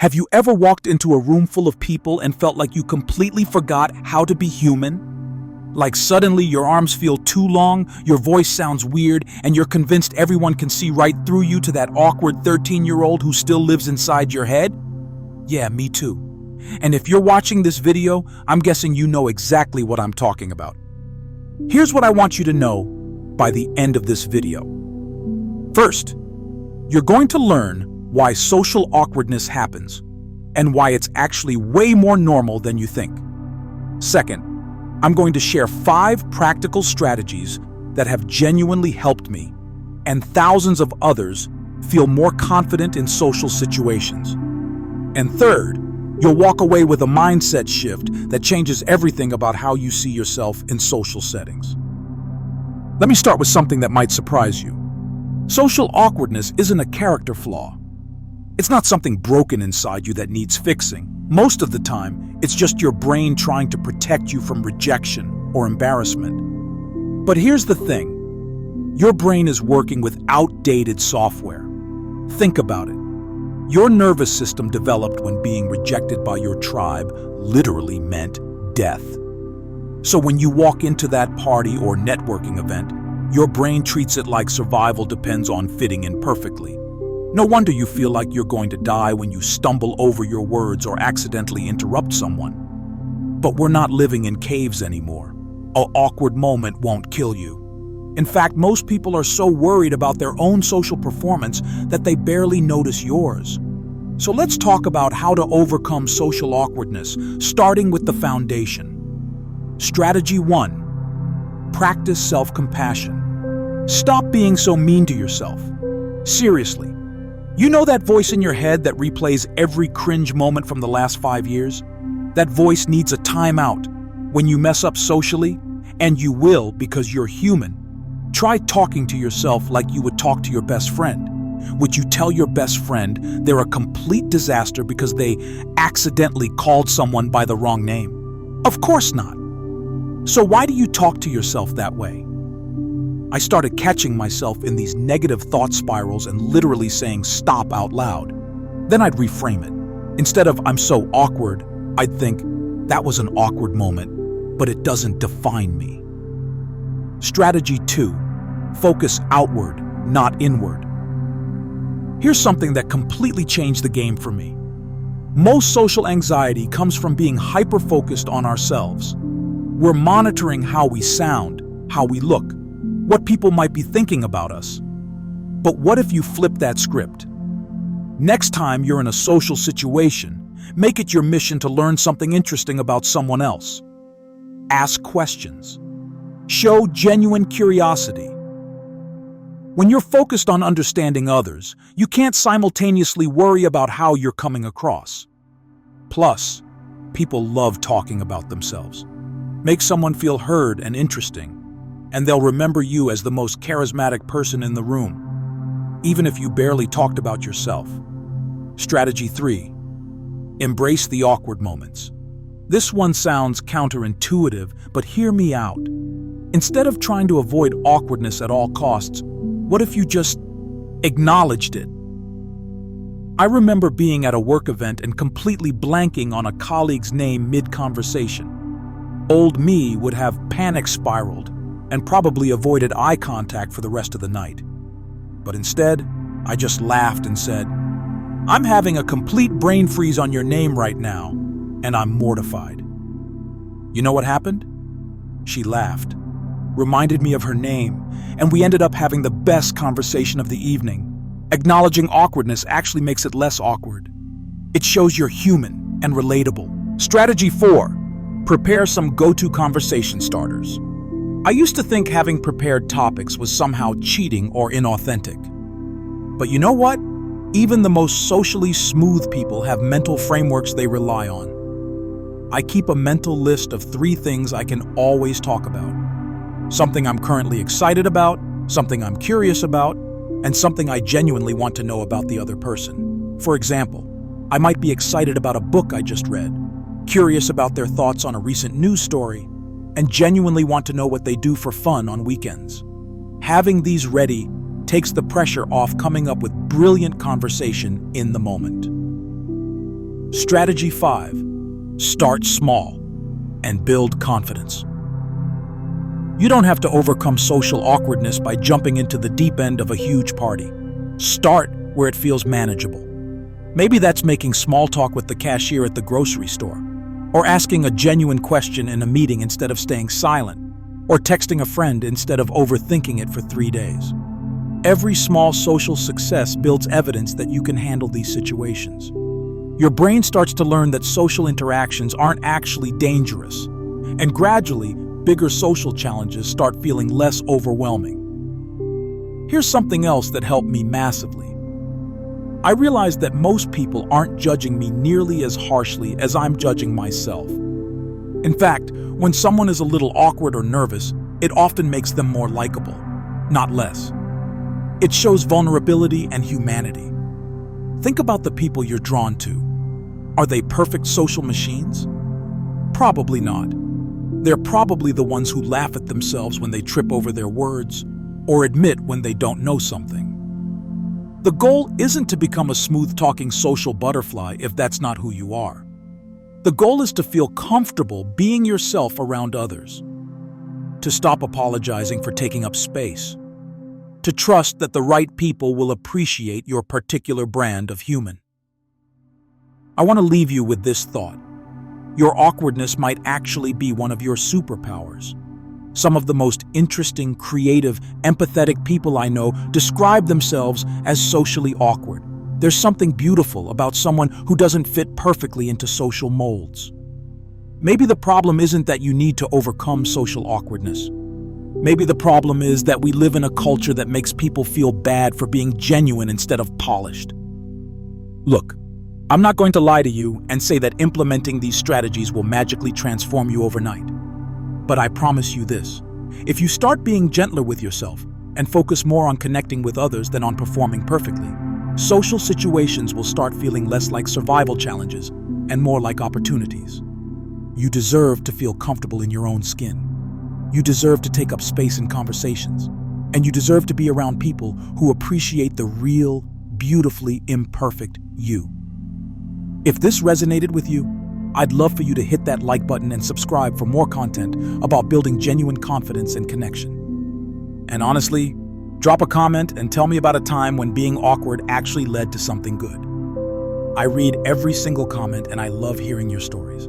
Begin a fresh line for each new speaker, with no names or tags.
Have you ever walked into a room full of people and felt like you completely forgot how to be human? Like suddenly your arms feel too long, your voice sounds weird, and you're convinced everyone can see right through you to that awkward 13-year-old who still lives inside your head? Yeah, me too. And if you're watching this video, I'm guessing you know exactly what I'm talking about. Here's what I want you to know by the end of this video. First, you're going to learn why social awkwardness happens and why it's actually way more normal than you think. Second, I'm going to share 5 practical strategies that have genuinely helped me and thousands of others feel more confident in social situations. And third, you'll walk away with a mindset shift that changes everything about how you see yourself in social settings. Let me start with something that might surprise you. Social awkwardness isn't a character flaw. It's not something broken inside you that needs fixing. Most of the time, it's just your brain trying to protect you from rejection or embarrassment. But here's the thing. Your brain is working with outdated software. Think about it. Your nervous system developed when being rejected by your tribe literally meant death. So when you walk into that party or networking event, your brain treats it like survival depends on fitting in perfectly. No wonder you feel like you're going to die when you stumble over your words or accidentally interrupt someone. But we're not living in caves anymore. An awkward moment won't kill you. In fact, most people are so worried about their own social performance that they barely notice yours. So let's talk about how to overcome social awkwardness, starting with the foundation. Strategy 1. Practice self-compassion. Stop being so mean to yourself. Seriously. You know that voice in your head that replays every cringe moment from the last 5 years? That voice needs a timeout. When you mess up socially, and you will because you're human, try talking to yourself like you would talk to your best friend. Would you tell your best friend they're a complete disaster because they accidentally called someone by the wrong name? Of course not. So why do you talk to yourself that way? I started catching myself in these negative thought spirals and literally saying stop out loud. Then I'd reframe it. Instead of I'm so awkward, I'd think that was an awkward moment, but it doesn't define me. Strategy 2. Focus outward, not inward. Here's something that completely changed the game for me. Most social anxiety comes from being hyper-focused on ourselves. We're monitoring how we sound, how we look, what people might be thinking about us. But what if you flip that script? Next time you're in a social situation, make it your mission to learn something interesting about someone else. Ask questions. Show genuine curiosity. When you're focused on understanding others, you can't simultaneously worry about how you're coming across. Plus, people love talking about themselves. Make someone feel heard and interesting, and they'll remember you as the most charismatic person in the room, even if you barely talked about yourself. Strategy 3. Embrace the awkward moments. This one sounds counterintuitive, but hear me out. Instead of trying to avoid awkwardness at all costs, what if you just acknowledged it? I remember being at a work event and completely blanking on a colleague's name mid-conversation. Old me would have panic spiraled and probably avoided eye contact for the rest of the night. But instead, I just laughed and said, I'm having a complete brain freeze on your name right now, and I'm mortified. You know what happened? She laughed, reminded me of her name, and we ended up having the best conversation of the evening. Acknowledging awkwardness actually makes it less awkward. It shows you're human and relatable. Strategy 4. Prepare some go-to conversation starters. I used to think having prepared topics was somehow cheating or inauthentic. But you know what? Even the most socially smooth people have mental frameworks they rely on. I keep a mental list of 3 things I can always talk about. Something I'm currently excited about, something I'm curious about, and something I genuinely want to know about the other person. For example, I might be excited about a book I just read, curious about their thoughts on a recent news story, and genuinely want to know what they do for fun on weekends. Having these ready takes the pressure off coming up with brilliant conversation in the moment. Strategy 5. Start small and build confidence. You don't have to overcome social awkwardness by jumping into the deep end of a huge party. Start where it feels manageable. Maybe that's making small talk with the cashier at the grocery store, or asking a genuine question in a meeting instead of staying silent, or texting a friend instead of overthinking it for 3 days. Every small social success builds evidence that you can handle these situations. Your brain starts to learn that social interactions aren't actually dangerous, and gradually, bigger social challenges start feeling less overwhelming. Here's something else that helped me massively. I realized that most people aren't judging me nearly as harshly as I'm judging myself. In fact, when someone is a little awkward or nervous, it often makes them more likable, not less. It shows vulnerability and humanity. Think about the people you're drawn to. Are they perfect social machines? Probably not. They're probably the ones who laugh at themselves when they trip over their words, or admit when they don't know something. The goal isn't to become a smooth-talking social butterfly if that's not who you are. The goal is to feel comfortable being yourself around others, to stop apologizing for taking up space, to trust that the right people will appreciate your particular brand of human. I want to leave you with this thought. Your awkwardness might actually be one of your superpowers. Some of the most interesting, creative, empathetic people I know describe themselves as socially awkward. There's something beautiful about someone who doesn't fit perfectly into social molds. Maybe the problem isn't that you need to overcome social awkwardness. Maybe the problem is that we live in a culture that makes people feel bad for being genuine instead of polished. Look, I'm not going to lie to you and say that implementing these strategies will magically transform you overnight. But I promise you this, if you start being gentler with yourself and focus more on connecting with others than on performing perfectly, social situations will start feeling less like survival challenges and more like opportunities. You deserve to feel comfortable in your own skin. You deserve to take up space in conversations. And you deserve to be around people who appreciate the real, beautifully imperfect you. If this resonated with you, I'd love for you to hit that like button and subscribe for more content about building genuine confidence and connection. And honestly, drop a comment and tell me about a time when being awkward actually led to something good. I read every single comment and I love hearing your stories.